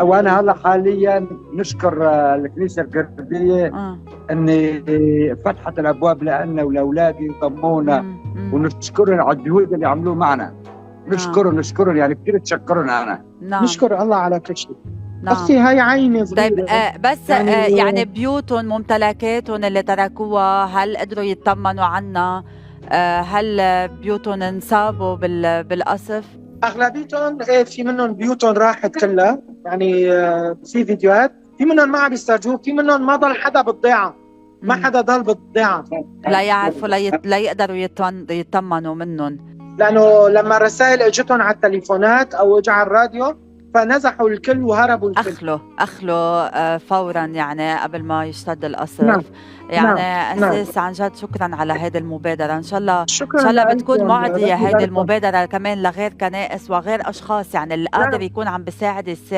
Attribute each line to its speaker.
Speaker 1: وانا هلا حاليا نشكر الكنيسه القبطيه
Speaker 2: آه.
Speaker 1: ان فتحت الابواب لنا ولاولادي وضمونا،
Speaker 2: مم.
Speaker 1: ونشكرهم على الجهود اللي عملوه معنا.
Speaker 2: نعم.
Speaker 1: نشكرهم يعني كثير تشكرهم انا.
Speaker 2: نعم.
Speaker 3: نشكر الله على كل شيء.
Speaker 2: نعم.
Speaker 3: اختي هاي عيني
Speaker 2: طيب
Speaker 3: صغيرة.
Speaker 2: بس يعني بيوتهم ممتلكاتهم اللي تركوها هل قدروا يطمنوا عنها؟ هل بيوتهم انصابوا بالقصف؟
Speaker 3: اغلبيتهم ايه، في منهم بيوتهم راحت كلها، يعني في فيديوهات، في منهم ما عم يسترجوه، في منهم ما ضل حدا بالضيعه، ما حدا ضل بالضيعه
Speaker 2: لا يعرفوا لا يقدروا يطمنوا منهم،
Speaker 3: لانه لما الرسائل اجتهم على التليفونات او اجى على الراديو فنزحوا الكل وهربوا الكل.
Speaker 2: اخلوا فورا يعني قبل ما يشتد القصف.
Speaker 3: نعم.
Speaker 2: يعني
Speaker 3: نعم.
Speaker 2: أساس عن جد شكرا على هيدي المبادرة. إن شاء الله
Speaker 3: شكرا
Speaker 2: إن شاء الله
Speaker 3: لكم.
Speaker 2: بتكون معدية
Speaker 3: ربي
Speaker 2: هيدي
Speaker 3: يبارككم.
Speaker 2: المبادرة كمان لغير كنائس وغير أشخاص، يعني اللي قادر يكون عم بيساعد